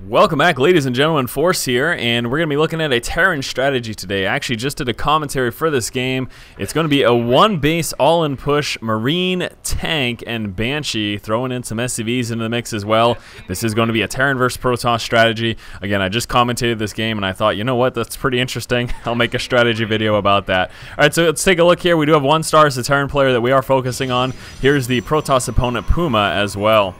Welcome back, ladies and gentlemen. Force here, and we're going to be looking at a Terran strategy today. I actually just did a commentary for this game. It's going to be a one-base all-in push Marine, Tank, and Banshee, throwing in some SCVs into the mix as well. This is going to be a Terran versus Protoss strategy. Again, I just commentated this game, and I thought, you know what, that's pretty interesting. I'll make a strategy video about that. All right, so let's take a look here. We do have 1 star as the Terran player that we are focusing on. Here's the Protoss opponent, Puma, as well.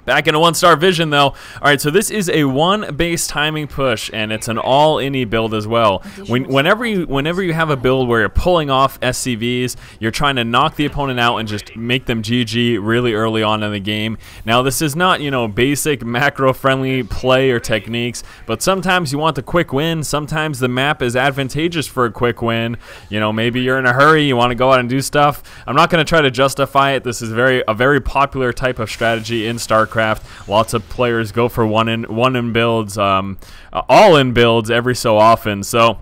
Back in a 1-star vision, though. All right, so this is a one-base timing push, and it's an all-any build as well. Whenever you have a build where you're pulling off SCVs, you're trying to knock the opponent out and just make them GG really early on in the game. Now, this is not, you know, basic macro-friendly play or techniques, but sometimes you want the quick win. Sometimes the map is advantageous for a quick win. You know, maybe you're in a hurry, you want to go out and do stuff. I'm not going to try to justify it. This is a very popular type of strategy in StarCraft. Lots of players go for all in builds every so often. So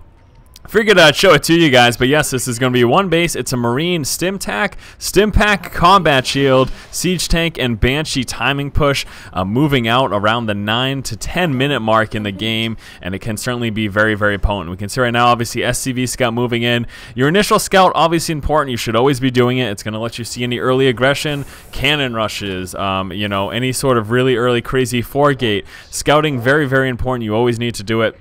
figured I'd show it to you guys, but yes, this is going to be one base. It's a Marine Stim Pack, Combat Shield, Siege Tank, and Banshee timing push, moving out around the 9 to 10 minute mark in the game, and it can certainly be very, very potent. We can see right now, obviously, SCV scout moving in. Your initial scout, obviously important. You should always be doing it. It's going to let you see any early aggression, cannon rushes, you know, any sort of really early crazy 4-gate. Scouting, very, very important. You always need to do it.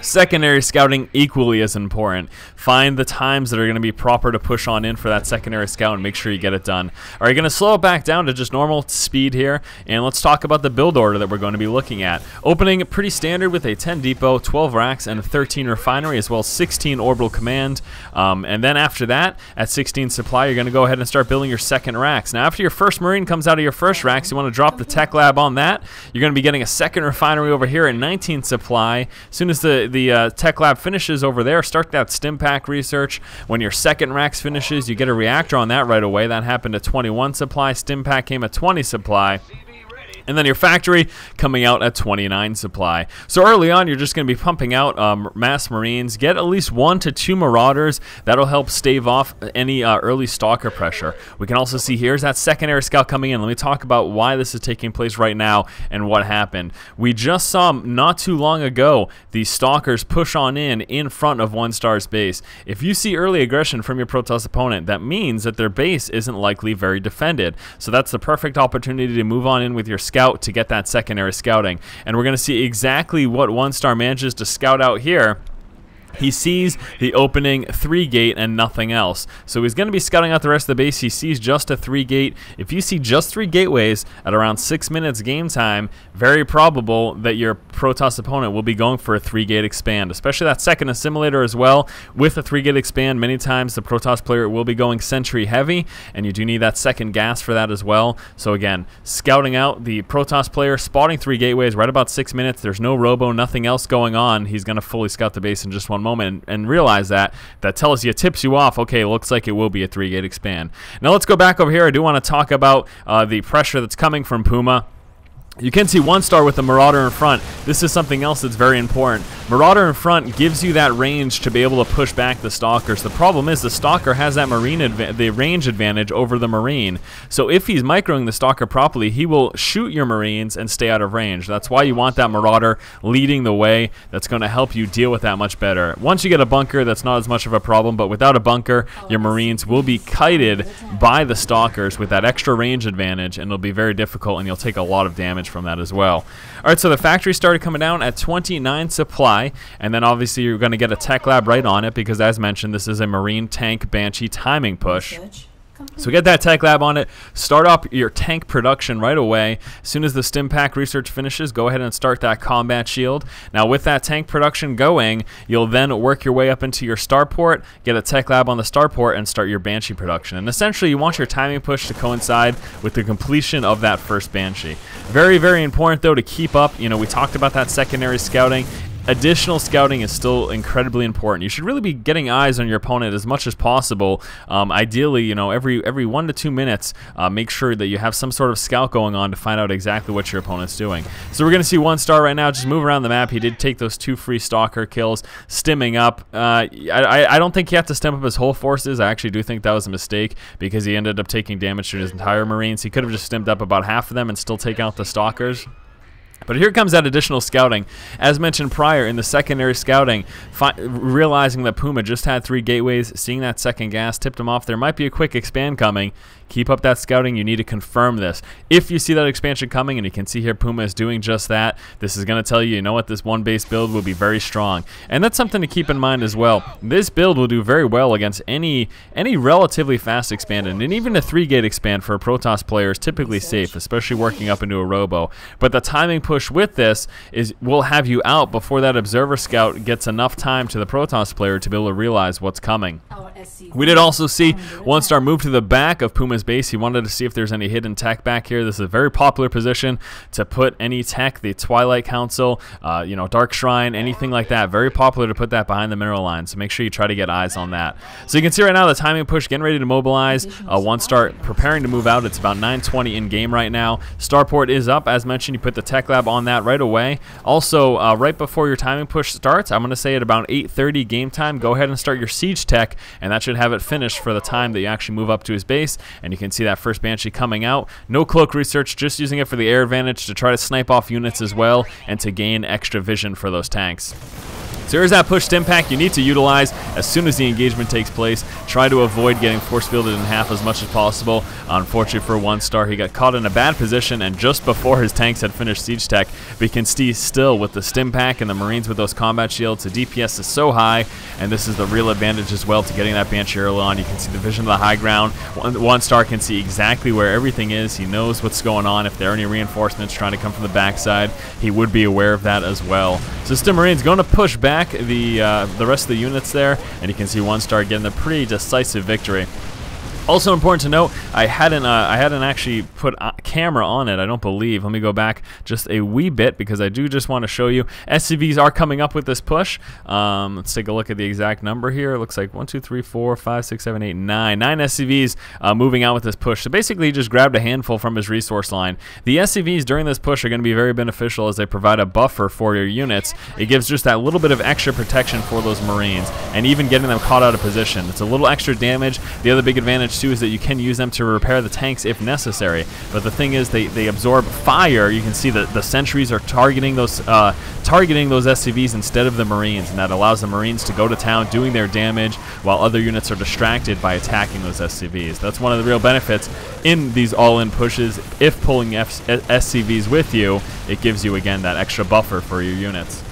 Secondary scouting, equally as important. Find the times that are going to be proper to push on in for that secondary scout and make sure you get it done. All right, going to slow it back down to just normal speed here, and let's talk about the build order that we're going to be looking at. Opening pretty standard with a 10 depot, 12 racks, and a 13 refinery, as well as 16 orbital command. And then after that, at 16 supply, you're going to go ahead and start building your second racks. Now, after your first Marine comes out of your first racks, you want to drop the tech lab on that. You're going to be getting a second refinery over here at 19 supply. As soon as the tech lab finishes over there, start that Stim Pack research. When your second racks finishes, you get a reactor on that right away. That happened at 21 supply. Stim Pack came at 20 supply. And then your factory coming out at 29 supply. So early on, you're just going to be pumping out mass Marines. Get at least 1 to 2 Marauders. That'll help stave off any early stalker pressure. We can also see here's that secondary scout coming in. Let me talk about why this is taking place right now and what happened. We just saw not too long ago these stalkers push on in front of 1-star's base. If you see early aggression from your Protoss opponent, that means that their base isn't likely very defended. So that's the perfect opportunity to move on in with your scout to get that secondary scouting. And we're going to see exactly what 1-star manages to scout out here. He sees the opening 3-gate and nothing else. So he's going to be scouting out the rest of the base. He sees just a 3-gate. If you see just 3 gateways at around 6 minutes game time, very probable that your Protoss opponent will be going for a 3-gate expand, especially that second assimilator as well. With a 3-gate expand, many times the Protoss player will be going sentry heavy, and you do need that second gas for that as well. So again, scouting out the Protoss player, spotting 3 gateways right about 6 minutes. There's no robo, nothing else going on. He's going to fully scout the base in just one moment and realize that tells you, tips you off, okay, looks like it will be a 3-gate expand. Now let's go back over here. I do want to talk about the pressure that's coming from Puma. You can see 1-star with the Marauder in front. This is something else that's very important. Marauder in front gives you that range to be able to push back the Stalkers. The problem is the Stalker has that the range advantage over the Marine. So if he's microing the Stalker properly, he will shoot your Marines and stay out of range. That's why you want that Marauder leading the way. That's going to help you deal with that much better. Once you get a bunker, that's not as much of a problem, but without a bunker, your Marines will be kited by the Stalkers with that extra range advantage, and it'll be very difficult, and you'll take a lot of damage from that as well. All right, so the factory started coming down at 29 supply, and then obviously you're going to get a tech lab right on it because, as mentioned, this is a Marine Tank Banshee timing push. So get that tech lab on it, start up your tank production right away. As soon as the Stim Pack research finishes, go ahead and start that combat shield. Now with that tank production going, you'll then work your way up into your Starport, get a tech lab on the Starport, and start your Banshee production. And essentially you want your timing push to coincide with the completion of that first Banshee. Very, very important though to keep up. You know, we talked about that secondary scouting. Additional scouting is still incredibly important. You should really be getting eyes on your opponent as much as possible. Ideally, you know, every 1 to 2 minutes, make sure that you have some sort of scout going on to find out exactly what your opponent's doing. So we're going to see 1-star right now just move around the map. He did take those 2 free Stalker kills, stimming up. I don't think he had to stim up his whole forces. I actually do think that was a mistake because he ended up taking damage to his entire Marines. He could have just stimmed up about half of them and still take out the Stalkers. But here comes that additional scouting. As mentioned prior, in the secondary scouting, realizing that Puma just had 3 gateways, seeing that second gas tipped him off. There might be a quick expand coming. Keep up that scouting. You need to confirm this. If you see that expansion coming, and you can see here Puma is doing just that, this is going to tell you, you know what, this one base build will be very strong. And that's something to keep in mind as well. This build will do very well against any relatively fast expanded, and even a 3-gate expand for a Protoss player is typically safe, especially working up into a robo. But the timing push with this will have you out before that observer scout gets enough time to the Protoss player to be able to realize what's coming. We did also see 1-star move to the back of Puma's base. He wanted to see if there's any hidden tech back here. This is a very popular position to put any tech, the Twilight Council, you know, Dark Shrine, anything like that. Very popular to put that behind the mineral line, so make sure you try to get eyes on that. So you can see right now the timing push, getting ready to mobilize. 1-star preparing to move out. It's about 9:20 in game right now. Starport is up. As mentioned, you put the tech lab on that right away. Also, right before your timing push starts, I'm going to say at about 8:30 game time, go ahead and start your siege tech, and that should have it finished for the time that you actually move up to his base. And you can see that first Banshee coming out. No cloak research, just using it for the air advantage to try to snipe off units as well and to gain extra vision for those tanks. So here's that push Stim Pack you need to utilize as soon as the engagement takes place. Try to avoid getting force fielded in half as much as possible. Unfortunately for 1-star, he got caught in a bad position, and just before his tanks had finished siege tech, we can see still with the Stim Pack and the Marines with those combat shields, the DPS is so high, and this is the real advantage as well to getting that Banshee early on. You can see the vision of the high ground. 1-star can see exactly where everything is. He knows what's going on. If there are any reinforcements trying to come from the backside, he would be aware of that as well. So Stim Marine's going to push back the rest of the units there, and you can see 1-star getting a pretty decisive victory. Also important to note, I hadn't actually put a camera on it, I don't believe. Let me go back just a wee bit because I do just want to show you. SCVs are coming up with this push. Let's take a look at the exact number here. It looks like 1, 2, 3, 4, 5, 6, 7, 8, 9. 9 SCVs moving out with this push. So basically he just grabbed a handful from his resource line. The SCVs during this push are going to be very beneficial as they provide a buffer for your units. It gives just that little bit of extra protection for those Marines, and even getting them caught out of position. It's a little extra damage. The other big advantage too is that you can use them to repair the tanks if necessary. But the thing is, they absorb fire. You can see that the sentries are targeting those SCVs instead of the Marines, and that allows the Marines to go to town doing their damage while other units are distracted by attacking those SCVs. That's one of the real benefits in these all-in pushes. If pulling SCVs with you, it gives you again that extra buffer for your units.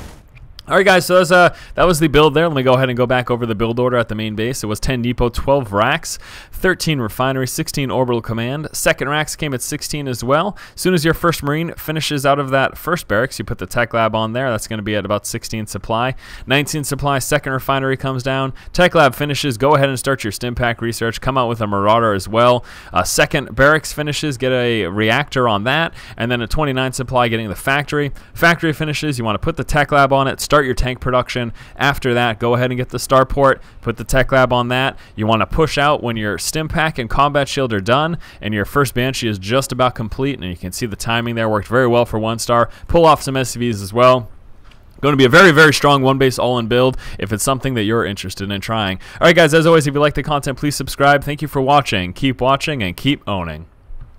Alright guys, so that was the build there. Let me go ahead and go back over the build order at the main base. It was 10 Depot, 12 Racks, 13 Refinery, 16 Orbital Command. Second Racks came at 16 as well. As soon as your first Marine finishes out of that first Barracks, you put the Tech Lab on there. That's going to be at about 16 supply. 19 supply, second Refinery comes down. Tech Lab finishes. Go ahead and start your Stim Pack research. Come out with a Marauder as well. Second Barracks finishes. Get a Reactor on that. And then a 29 supply getting the Factory. Factory finishes. You want to put the Tech Lab on it. Start your tank production. After that, go ahead and get the Starport, put the Tech Lab on that. You want to push out when your Stim Pack and Combat Shield are done and your first Banshee is just about complete, and you can see the timing there worked very well for 1-star. Pull off some SCVs as well. Going to be a very, very strong one-base all-in build if it's something that you're interested in trying. Alright guys, as always, if you like the content, please subscribe. Thank you for watching. Keep watching and keep owning.